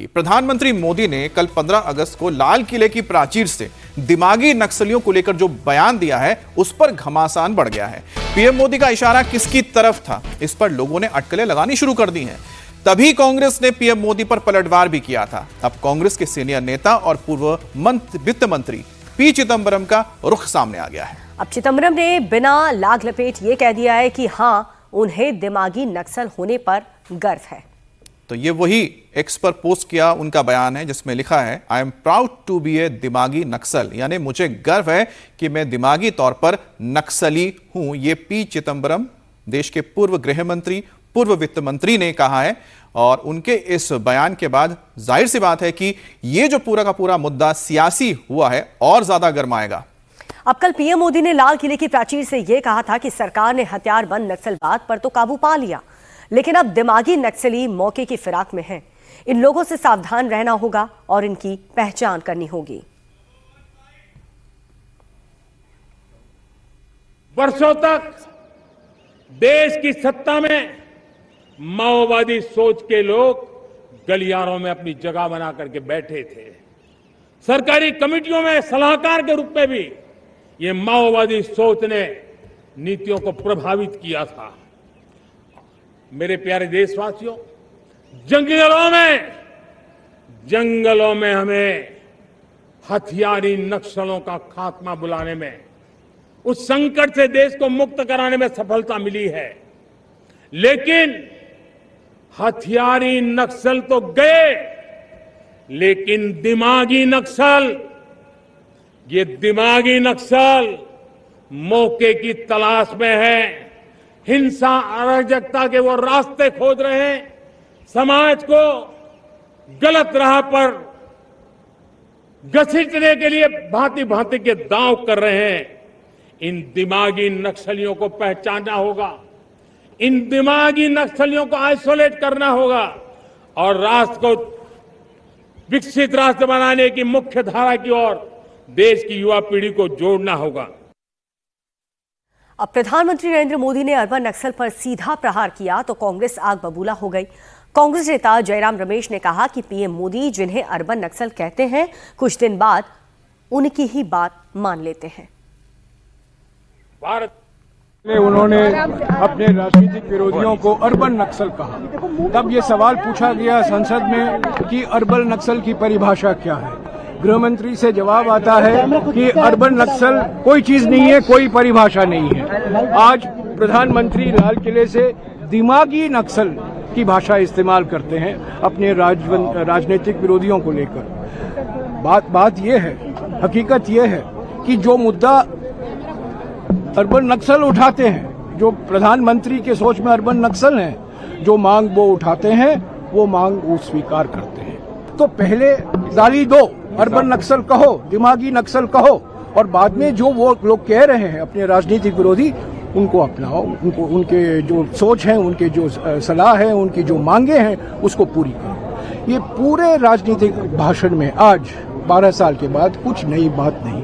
प्रधानमंत्री मोदी ने कल 15 अगस्त को लाल किले की प्राचीर से दिमागी नक्सलियों को लेकर जो बयान दिया है उस पर घमासान बढ़ गया है। पीएम मोदी का इशारा किसकी तरफ था, इस पर लोगों ने अटकलें लगानी शुरू कर दी हैं। तभी कांग्रेस ने पीएम मोदी पर पलटवार भी किया था। अब कांग्रेस के सीनियर नेता और पूर्व वित्त मंत्री पी चिदंबरम का रुख सामने आ गया है। अब चिदंबरम ने बिना लाग लपेट ये कह दिया है कि हां, उन्हें दिमागी नक्सल होने पर गर्व है। तो ये वही एक्स पर पोस्ट किया उनका बयान है जिसमें लिखा है, I am proud to be a दिमागी नक्सल, यानी मुझे गर्व है कि मैं दिमागी तौर पर नक्सली हूं। ये पी चिदंबरम देश के पूर्व गृह मंत्री, पूर्व वित्त मंत्री ने कहा है। और उनके इस बयान के बाद जाहिर सी बात है कि ये जो पूरा का पूरा मुद्दा सियासी हुआ है और ज्यादा गर्माएगा। अब कल पीएम मोदी ने लाल किले की प्राचीर से यह कहा था कि सरकार ने हथियारबंद नक्सलवाद पर तो काबू पा लिया, लेकिन अब दिमागी नक्सली मौके की फिराक में हैं। इन लोगों से सावधान रहना होगा और इनकी पहचान करनी होगी। वर्षों तक देश की सत्ता में माओवादी सोच के लोग गलियारों में अपनी जगह बना करके बैठे थे। सरकारी कमेटियों में सलाहकार के रूप में भी ये माओवादी सोच ने नीतियों को प्रभावित किया था। मेरे प्यारे देशवासियों, जंगलों में हमें हथियारी नक्सलों का खात्मा बुलाने में, उस संकट से देश को मुक्त कराने में सफलता मिली है। लेकिन हथियारी नक्सल तो गए, लेकिन दिमागी नक्सल, ये दिमागी नक्सल मौके की तलाश में है। हिंसा, अराजकता के वो रास्ते खोज रहे हैं, समाज को गलत राह पर घसीटने के लिए भांति भांति के दांव कर रहे हैं। इन दिमागी नक्सलियों को पहचानना होगा, इन दिमागी नक्सलियों को आइसोलेट करना होगा और राष्ट्र को विकसित राष्ट्र बनाने की मुख्य धारा की ओर देश की युवा पीढ़ी को जोड़ना होगा। अब प्रधानमंत्री नरेंद्र मोदी ने अर्बन नक्सल पर सीधा प्रहार किया तो कांग्रेस आग बबूला हो गई। कांग्रेस नेता जयराम रमेश ने कहा कि पीएम मोदी जिन्हें अर्बन नक्सल कहते हैं, कुछ दिन बाद उनकी ही बात मान लेते हैं। भारत में उन्होंने अपने राजनीतिक विरोधियों को अर्बन नक्सल कहा। तब ये सवाल पूछा गया संसद में कि अर्बन नक्सल की परिभाषा क्या है। गृह मंत्री से जवाब आता है कि अर्बन नक्सल कोई चीज नहीं है, कोई परिभाषा नहीं है। आज प्रधानमंत्री लाल किले से दिमागी नक्सल की भाषा इस्तेमाल करते हैं अपने राजनीतिक विरोधियों को लेकर। बात यह है, हकीकत यह है कि जो मुद्दा अर्बन नक्सल उठाते हैं, जो प्रधानमंत्री के सोच में अर्बन नक्सल हैं, जो मांग वो उठाते हैं, वो मांग वो स्वीकार करते हैं। तो पहले गाली दो, अर्बन नक्सल कहो, दिमागी नक्सल कहो, और बाद में जो वो लोग कह रहे हैं अपने राजनीतिक विरोधी, उनको अपनाओ, उनको उनके जो सोच है, उनके जो सलाह है, उनकी जो मांगे हैं, उसको पूरी करो। ये पूरे राजनीतिक भाषण में आज 12 साल के बाद कुछ नई बात नहीं।